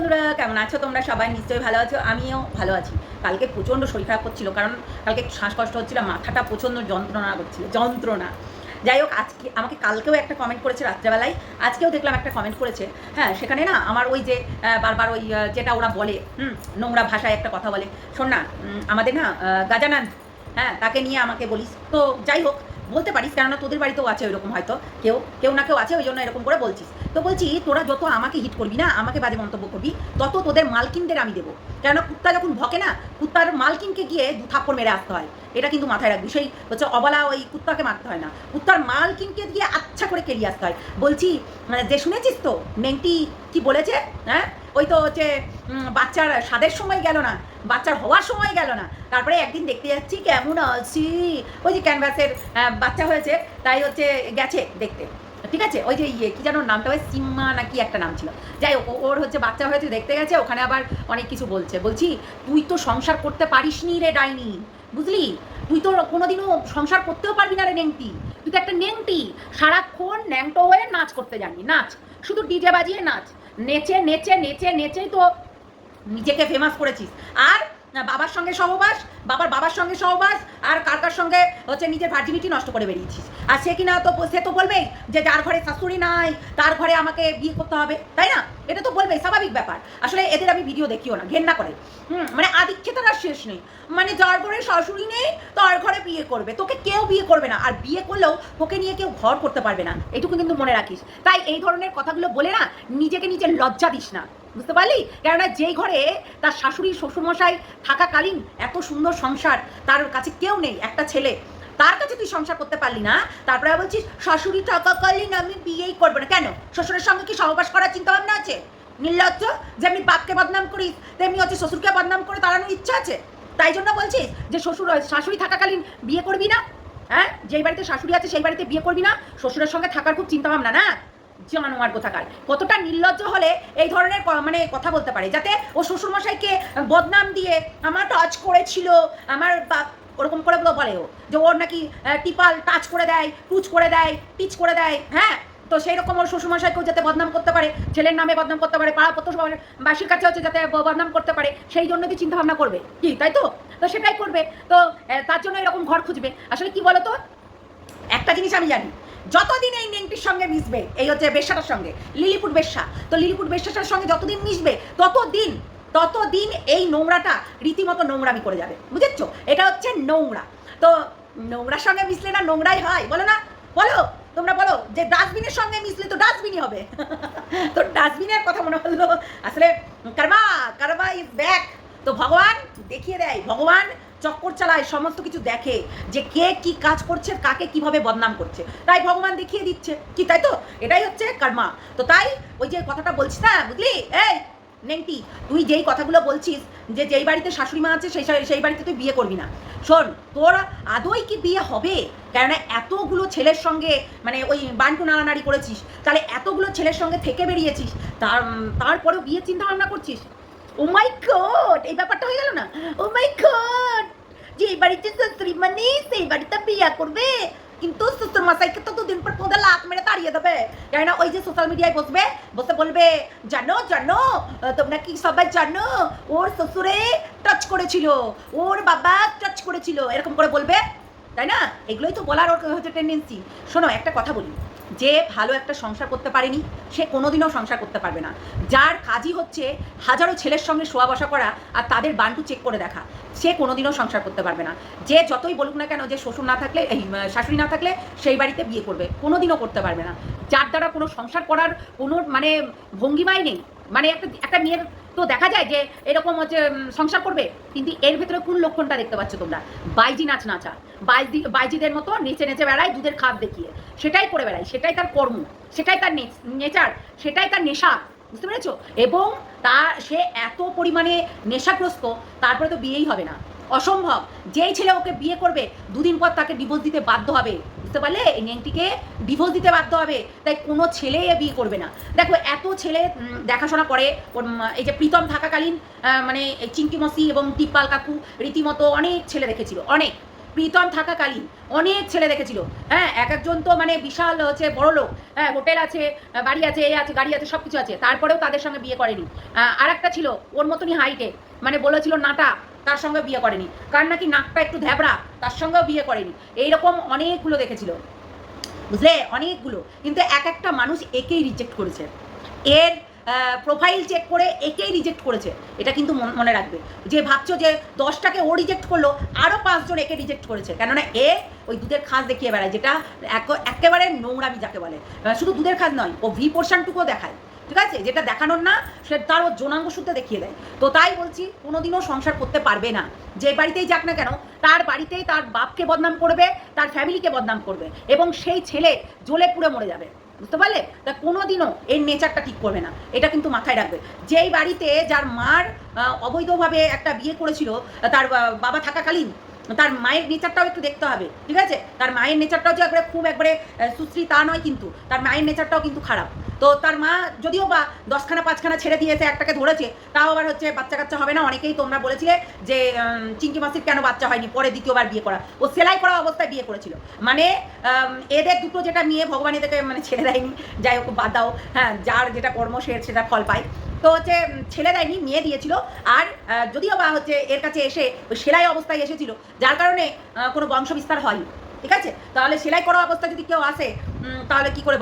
বন্ধুরা, কেমন আছো তোমরা? সবাই নিশ্চয়ই ভালো আছো, আমিও ভালো আছি। কালকে প্রচণ্ড শরীর খারাপ করছিল, কারণ কালকে শ্বাসকষ্ট হচ্ছিল, মাথাটা প্রচণ্ড যন্ত্রণা করছিল, যন্ত্রণা। যাই হোক, আজকে আমাকে কালকেও একটা কমেন্ট করেছে রাত্রেবেলায়, আজকেও দেখলাম একটা কমেন্ট করেছে। হ্যাঁ, সেখানে না আমার ওই যে বারবার ওই যেটা ওরা বলে, নোংরা ভাষায় একটা কথা বলে, শোন না, আমাদের না গাজানান, হ্যাঁ, তাকে নিয়ে আমাকে বলিস তো। যাই হোক, বলতে পারিস, কেননা তোদের বাড়িতেও আছে ওইরকম, হয়তো কেউ কেউ না কেউ আছে, ওই জন্য এরকম করে বলছিস। তো বলছি, তোরা যত আমাকে হিট করবি না, আমাকে বাজে মন্তব্য করবি, তত তোদের মালকিনদের আমি দেবো। কেননা কুত্তা যখন ভকে না, কুত্তার মালকিনকে গিয়ে 2 থাপ্পড় মেরে আসতে হয়। এটা কিন্তু মাথায় রাখবি। সেই হচ্ছে অবলা ওই কুত্তাকে মারতে হয় না, কুত্তার মালকিনকে গিয়ে আচ্ছা করে কেলিয়ে আসতে হয়। বলছি, যে শুনেছিস তো নেংটি কি বলেছে? হ্যাঁ, ওই তো হচ্ছে বাচ্চার স্বাদের সময় গেল না, বাচ্চার হওয়ার সময় গেল না, তারপরে একদিন দেখতে যাচ্ছি কেমন আছি, ওই যে ক্যানভাসের বাচ্চা হয়েছে, তাই হচ্ছে গেছে দেখতে। ঠিক আছে, ওই যে কী যেন নামটা, ওই সিম্মা না কি একটা নাম ছিল। যাই হোক, ওর হচ্ছে বাচ্চা হয়েছে, দেখতে গেছে, ওখানে আবার অনেক কিছু বলছে। বলছি, তুই তো সংসার করতে পারিস নি রে ডাইনি, বুঝলি? তুই তো কোনোদিনও সংসার করতেও পারবি না রে নেংটি। তুই তো একটা নেংটি, সারাক্ষণ ন্যাংটো হয়ে নাচ করতে জানি, নাচ, শুধু ডিজে বাজিয়ে নাচ, নেচে নেচে নেচে নেচেই তো নিজেকে ফেমাস করেছিস। আর বাবার সঙ্গে সহবাস, বাবার সঙ্গে সহবাস, আর কার সঙ্গে হচ্ছে নিজের ভার্জিনিটি নষ্ট করে বেরিয়েছিস। আর সে কিনা তো সে তো বলবেই যে যার ঘরে শাশুড়ি নাই তার ঘরে আমাকে বিয়ে করতে হবে, তাই না? এটা তো বলবেই, স্বাভাবিক ব্যাপার। আসলে এদের আমি ভিডিও দেখিও না, ঘেন্না করে। মানে আদিক্ষেতার আর শেষ নেই। মানে যার ঘরে শাশুড়ি নেই তার ঘরে বিয়ে করবে, তোকে কেউ বিয়ে করবে না, আর বিয়ে করলেও তোকে নিয়ে কেউ ঘর করতে পারবে না, এটুকু কিন্তু মনে রাখিস। তাই এই ধরনের কথাগুলো বলে না, নিজেকে নিজের লজ্জা দিস না, বুঝতে পারলি? কেননা যেই ঘরে তার শাশুড়ি শ্বশুরমশাই থাকাকালীন এত সুন্দর সংসার, তার কাছে কেউ নেই, একটা ছেলে, তার কাছে তুই সংসার করতে পারলি না, তারপরে বলছিস শাশুড়ি থাকাকালীন আমি বিয়েই করবো না। কেন? শ্বশুরের সঙ্গে কি সহবাস করার চিন্তা ভাবনা আছে? নির্লজ্জ! যেমনি বাপকে বদনাম করিস, তেমনি হচ্ছে শ্বশুরকে বদনাম করে তাড়ানোর ইচ্ছা আছে। তাই জন্য বলছিস যে শাশুড়ি থাকাকালীন বিয়ে করবি না? হ্যাঁ, যেই বাড়িতে শাশুড়ি আছে সেই বাড়িতে বিয়ে করবি না, শ্বশুরের সঙ্গে থাকার খুব চিন্তা ভাবনা না? জানোয়ার কোথাকার! কতটা নির্লজ্জ হলে এই ধরনের মানে কথা বলতে পারে, যাতে ও শ্বশুরমশাইকে বদনাম দিয়ে আমার টাচ করেছিল, আমার বাপ ওরকম করে বলে ও, যে ওর নাকি টিপাল টাচ করে দেয়, টুচ করে দেয়, টিচ করে দেয়। হ্যাঁ, তো সেই রকম ওর শ্বশুরমশাইকেও যাতে বদনাম করতে পারে, ছেলের নামে বদনাম করতে পারে, পাড়া বাসীর কাছে হচ্ছে যাতে বদনাম করতে পারে, সেই জন্য কি চিন্তা ভাবনা করবে কি, তাই তো? তো সেটাই করবে, তো তার জন্য এরকম ঘর খুঁজবে। আসলে কি বলতো, একটা জিনিস আমি জানি, যতদিন এই নেংটির সঙ্গে মিশবে, এই হচ্ছে বেশ্যাটার সঙ্গে, লিলিপুট বেশ্যা, তো লিলিপুট বেশ্যাটার সঙ্গে যতদিন মিশবে ততদিন এই নোংরাটা রীতিমতো নোংরামি করে যাবে, বুঝেছো? এটা হচ্ছে নোংরা। তো নোংরার সঙ্গে মিশলে না নোংরাই হয়, বলো না? বলো, তোমরা বলো যে ডাস্টবিনের সঙ্গে মিশলে তো ডাস্টবিনই হবে। তো ডাস্টবিনের কথা মনে হলো। আসলে কার্মা ইজ ব্যাক। তো ভগবান দেখিয়ে দেয়, ভগবান চক্কর চালায়, সমস্ত কিছু দেখে যে কে কি কাজ করছে, কাকে কিভাবে বদনাম করছে, তাই ভগবান দেখিয়ে দিচ্ছে কি, তাই তো? এটাই হচ্ছে কর্মা। তো তাই ওই যে কথাটা বলছিস না, বুঝলি? এই নেংটি, তুই যেই কথাগুলো বলছিস যে যেই বাড়িতে শাশুড়ি মা আছে সেই বাড়িতে তুই বিয়ে করবি না, শোন, তোর আদৌ কি বিয়ে হবে? কেননা এতগুলো ছেলের সঙ্গে মানে ওই বান্টু নাড়ানাড়ি করেছিস, তাহলে এতগুলো ছেলের সঙ্গে থেকে বেরিয়েছিস, তারপরেও বিয়ের চিন্তা ভাবনা করছিস। ও মাই গড, এই ব্যাপারটা হয়ে গেল না? ও মাই গড, যে এই বাড়িতে শাশুড়ি মানে সেই বাড়িতে বিয়ে করবে, কিন্তু শ্বশুর মশাইকে তো 2 দিন পর তোদের লাত মেরে তাড়িয়ে দেবে। কেন না ওই যে সোশ্যাল মিডিয়ায় বসে বলবে, জানো জানো তোমরা কি সবাই জানো, ওর শ্বশুরে টাচ করেছিল, ওর বাবা টাচ করেছিল, এরকম করে বলবে, তাই না? এগুলোই তো বলার ওর হচ্ছে টেন্ডেন্সি। শোনো, একটা কথা বলি, যে ভালো একটা সংসার করতে পারেনি সে কোনোদিনও সংসার করতে পারবে না। যার কাজই হচ্ছে হাজারো ছেলের সঙ্গে শোয়া বসা করা আর তাদের বান্টু চেক করে দেখা, সে কোনোদিনও সংসার করতে পারবে না। যে যতই বলুক না কেন যে শ্বশুর না থাকলে, এই শাশুড়ি না থাকলে সেই বাড়িতে বিয়ে করবে, কোনোদিনও করতে পারবে না। যার দ্বারা কোনো সংসার করার কোনো মানে ভঙ্গিমাই নেই। মানে একটা মেয়ের তো দেখা যায় যে এরকম হচ্ছে সংসার করবে, কিন্তু এর ভেতরে কোন লক্ষণটা দেখতে পাচ্ছ তোমরা? বাইজি নাচা, বাইজিদের মতো নেচে নেচে বেড়ায়, দুধের খাপ দেখিয়ে, সেটাই করে বেড়ায়, সেটাই তার কর্ম, সেটাই তার নেচার, সেটাই তার নেশা, বুঝতে পেরেছো? এবং সে এত পরিমাণে নেশাগ্রস্ত, তারপরে তো বিয়েই হবে না, অসম্ভব। যেই ছেলে ওকে বিয়ে করবে 2 দিন পর তাকে ডিভোর্স দিতে বাধ্য হবে, বুঝতে পারলে? এই নেংটিকে ডিভোর্স দিতে বাধ্য হবে, তাই কোনো ছেলেই বিয়ে করবে না। দেখো, এত ছেলে দেখাশোনা করে ওর, এই যে প্রীতম থাকাকালীন মানে চিঙ্কি মসি এবং টিপ্পাল কাকু রীতিমতো অনেক ছেলে দেখেছিল, অনেক। প্রীতম থাকাকালীন অনেক ছেলে দেখেছিল। হ্যাঁ, এক একজন তো মানে বিশাল হচ্ছে বড় লোক, হ্যাঁ, হোটেল আছে, বাড়ি আছে, এই আছে, গাড়ি আছে, সব কিছু আছে, তারপরেও তাদের সঙ্গে বিয়ে করেনি। আর একটা ছিল ওর মতনই হাইটে, মানে বলেছিল নাটা, তার সঙ্গে বিয়ে করেনি। কার নাকি নাকটা একটু ধ্যাবড়া, তার সঙ্গেও বিয়ে করেনি। এইরকম অনেকগুলো দেখেছিল, বুঝলে, অনেকগুলো। কিন্তু এক একটা মানুষ একেই রিজেক্ট করেছে, এর প্রোফাইল চেক করে একেই রিজেক্ট করেছে। এটা কিন্তু মনে রাখবে, যে ভাবছো যে 10টাকে ও রিজেক্ট করলো, আরও 5 জন একে রিজেক্ট করেছে। কেননা এ ওই দুধের খাঁজ দেখিয়ে বেড়ায়, যেটা একেবারে নোংরামি যাকে বলে। শুধু দুধের খাঁজ নয়, ও ভি পোর্শনটুকুও দেখায়, ঠিক আছে, যেটা দেখানোর না সে তার ও জনাঙ্গ সূত্রে দেখিয়ে দেয়। তো তাই বলছি, কোনোদিনও সংসার করতে পারবে না। যে বাড়িতেই যাক না কেন, তার বাড়িতেই তার বাপকে বদনাম করবে, তার ফ্যামিলিকে বদনাম করবে, এবং সেই ছেলে জ্বলে পুড়ে মরে যাবে, বুঝতে পারলে? তা কোনোদিনও এর নেচারটা ঠিক করবে না, এটা কিন্তু মাথায় রাখবে। যেই বাড়িতে যার মার অবৈধভাবে একটা বিয়ে করেছিল, তার বাবা থাকাকালীন, তার মায়ের নেচারটাও একটু দেখতে হবে, ঠিক আছে? তার মায়ের নেচারটাও যে একবারে সুশ্রী তা নয়, কিন্তু তার মায়ের নেচারটাও কিন্তু খারাপ। তো তার মা যদিও বা 10খানা 5খানা ছেড়ে দিয়েছে, একটাকে ধরেছে, তাও আবার হচ্ছে বাচ্চা কাচ্চা হবে না। অনেকেই তোমরা বলেছিলে যে চিঙ্কি মাসির কেন বাচ্চা হয়নি, পরে দ্বিতীয়বার বিয়ে করা। ও সেলাই করা অবস্থায় বিয়ে করেছিল, মানে এদের দুটো যেটা নিয়ে ভগবান এদেরকে মানে ছেড়ে দেয়নি, যাই হোক বাদ দাও, হ্যাঁ, যার যেটা কর্ম সে সেটা ফল পায়। তো হচ্ছে ছেলে দেয়নি, মেয়ে দিয়েছিল। আর যদিও বা হচ্ছে এর কাছে এসে ওই সেলাই অবস্থায় এসেছিল, যার কারণে কোনো বংশবিস্তার হয়নি, ঠিক আছে? তাহলে সেলাই করা অবস্থায় যদি কেউ আসে, তাহলে কি করে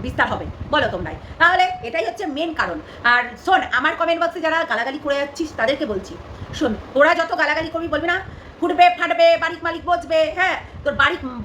বিস্তার হবে বলো তোমরাই? তাহলে এটাই হচ্ছে মেন কারণ। আর শোন, আমার কমেন্ট বক্সে যারা গালাগালি করে যাচ্ছিস তাদেরকে বলছি, শোন, তোরা যত গালাগালি করবি, বলবি না ফুটবে ফাটবে বাড়ির মালিক বসবে, হ্যাঁ, তোর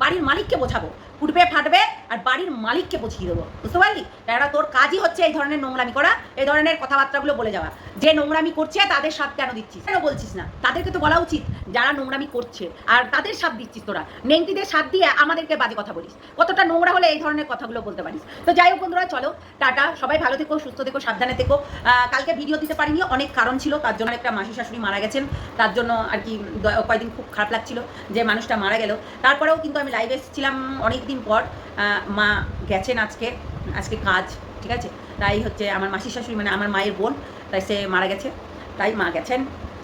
বাড়ির মালিককে বোঝাবো, ফুটবে ফাটবে আর বাড়ির মালিককে বুঝিয়ে দেবো, বুঝতে পারলি? কেননা তোর কাজই হচ্ছে এই ধরনের নোংরামি করা, এই ধরনের কথাবার্তাগুলো বলে যাওয়া। যে নোংরামি করছে তাদের সাথ কেন দিচ্ছিস, কেন বলছিস না? তাদেরকে তো বলা উচিত, যারা নোংরামি করছে আর তাদের সাথ দিচ্ছিস তোরা, নেংটিদের সাথ দিয়ে আমাদেরকে বাজে কথা বলিস। কতটা নোংরা হলে এই ধরনের কথাগুলো বলতে পারিস? তো যাই হোক বন্ধুরা, চলো টাটা, সবাই ভালো থেকো, সুস্থ থেকো, সাবধানে থেকো। কালকে ভিডিও দিতে পারিনি, অনেক কারণ ছিল, তার জন্য একটা মাসি শাশুড়ি মারা গেছেন, তার জন্য আর কি কয়েকদিন খুব খারাপ লাগছিল যে মানুষটা মারা গেল। তারপরেও কিন্তু আমি লাইভে এসেছিলাম অনেক দিন পর। মা গেছেন আজকে কাজ, ঠিক আছে? তাই হচ্ছে আমার মাসির শাশুড়ি, মানে আমার মায়ের বোন, তাই সে মারা গেছে, তাই মা গেছেন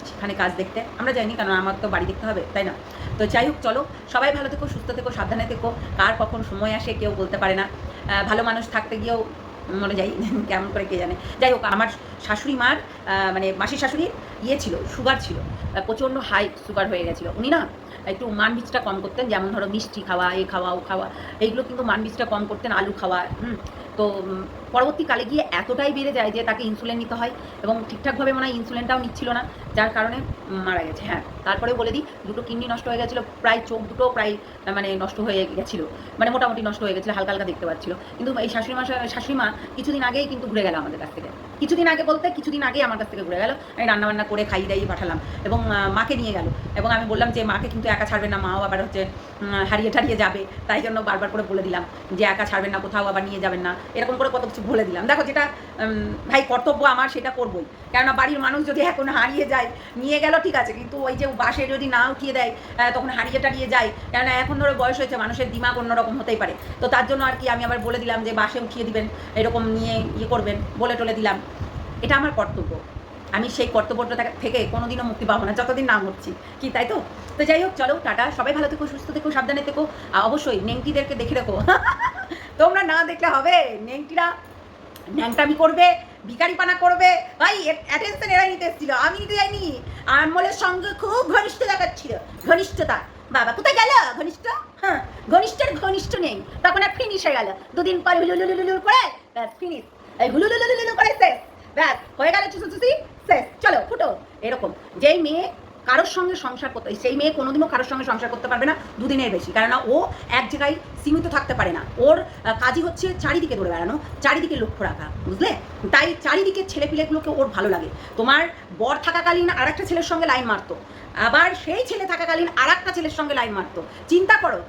সেখানে কাজ দেখতে। আমরা যাইনি, কারণ আমার তো বাড়ি দেখতে হবে, তাই না? তো যাই হোক, চলো সবাই ভালো থেকো, সুস্থ থেকো, সাবধানে থেকো। কার কখন সময় আসে কেউ বলতে পারে না। ভালো মানুষ থাকতে গিয়েও মরে যাই, কেমন করে কে জানে। যাই হোক, আমার শাশুড়ি মার মানে মাসির শাশুড়ির ছিল, সুগার ছিল, প্রচণ্ড হাই সুগার হয়ে গেছিলো। উনি না একটু মানবীজটা কম করতেন, যেমন ধরো মিষ্টি খাওয়া, এ খাওয়া, ও খাওয়া, এইগুলো কিন্তু মানবীজটা কম করতেন, আলু খাওয়া। তো পরবর্তীকালে গিয়ে এতটাই বেড়ে যায় যে তাকে ইনসুলিন নিতে হয়, এবং ঠিকঠাকভাবে মনে হয় ইনসুলিনটাও নিচ্ছিল না, যার কারণে মারা গেছে। হ্যাঁ, তারপরে বলে দিই, দুটো কিডনি নষ্ট হয়ে গেছিলো, প্রায় চোখ দুটো প্রায় মানে নষ্ট হয়ে গেছিলো, মানে মোটামুটি নষ্ট হয়ে গেছিলো, হালকা হালকা দেখতে পাচ্ছিলো। কিন্তু এই শাশুড়ি মা কিছুদিন আগেই কিন্তু ঘুরে গেল আমাদের কাছ থেকে। কিছুদিন আগেই আমার কাছ থেকে ঘুরে গেল। আমি রান্নাবান্না করে খাইয়ে দাইয়ে পাঠালাম, এবং মাকে নিয়ে গেল, এবং আমি বললাম যে মাকে কিন্তু একা ছাড়বেন না, মাও আবার হচ্ছে হারিয়ে যাবে, তাই জন্য বারবার করে বলে দিলাম যে একা ছাড়বেন না, কোথাও আবার নিয়ে যাবেন না, এরকম করে কত কিছু বলে দিলাম। দেখো, যেটা ভাই কর্তব্য আমার, সেটা করবোই। কেননা বাড়ির মানুষ যদি এখন হারিয়ে যায়, নিয়ে গেল ঠিক আছে, কিন্তু ওই যে বাসে যদি না উঠিয়ে দেয়, তখন হারিয়ে যায়। কেননা এখন ধরো বয়স হয়েছে, মানুষের দিমাগ অন্যরকম হতেই পারে। তো তার জন্য আর কি আমি আবার বলে দিলাম যে বাসে উঠিয়ে দিবেন, এরকম নিয়ে করবেন, বলে টলে দিলাম। এটা আমার কর্তব্য, আমি সেই কর্তব্যটা থেকে কোনোদিনও মুক্তি পাবো না যতদিন না মরছি, কি তাই তো? তো যাই হোক, চলো টাটা, সবাই ভালো থেকো, সুস্থ থেকো, সাবধানে থেকো। অবশ্যই নেংটিদেরকে দেখে রেখো, তোমরা না দেখলে হবে। নেংটিরা ন্যাংটামি করবে, ভিখারিপানা করবে, ভাই অ্যাটেনশন এরাই নিতে এসেছিল, আমি নিতে যাইনি। আনমোলের সঙ্গে খুব ঘনিষ্ঠ দেখাচ্ছিল, ঘনিষ্ঠতা। বাবা কোথায় গেল ঘনিষ্ঠ? হ্যাঁ, ঘনিষ্ঠ নেই, তখন আর ফিনিশ হয়ে গেল। দুদিন পর হুলুলুলুলু করে ব্যাস ফিনিশ, এই হুলুলুলুলু করে শেষ, ব্যাস হয়ে গেল চুষি শেষ, চলো ফুটো। এরকম যেই মেয়ে কারোর সঙ্গে সংসার করতে, সেই মেয়ে কোনোদিনও কারোর সঙ্গে সংসার করতে পারবে না দুদিনের বেশি, কেননা ও এক জায়গায় সীমিত থাকতে পারে না। ওর কাজই হচ্ছে চারিদিকে দৌড়ে বেড়ানো, চারিদিকে লক্ষ্য রাখা, বুঝলে? তাই চারিদিকে ছেলেপিলেগুলোকে ওর ভালো লাগে। তোমার বর থাকাকালীন আর একটা ছেলের সঙ্গে লাইন মারতো, আবার সেই ছেলে থাকাকালীন আর একটা ছেলের সঙ্গে লাইন মারতো। চিন্তা করো,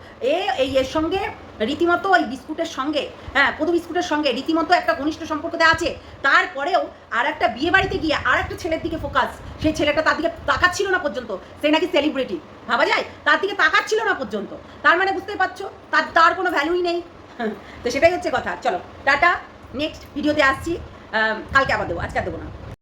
এর সঙ্গে রীতিমতো ওই বিস্কুটের সঙ্গে, হ্যাঁ, পদু বিস্কুটের সঙ্গে রীতিমতো একটা ঘনিষ্ঠ সম্পর্কতে আছে। তারপরেও আর একটা বিয়ে বাড়িতে গিয়ে আর একটা ছেলের দিকে ফোকাস, সেই ছেলেটা তার দিকে তাকাচ্ছিল না পর্যন্ত, সে নাকি সেলিব্রিটি, ভাবা যায়? তার দিকে তাকাচ্ছিল না পর্যন্ত, তার মানে বুঝতেই পারছো তার কোনো ভ্যালুই নেই। তো সেটাই হচ্ছে কথা। চলো টাটা, নেক্সট ভিডিওতে আসছি, কালকে আবার দেবো, আজকে আর দেবো না।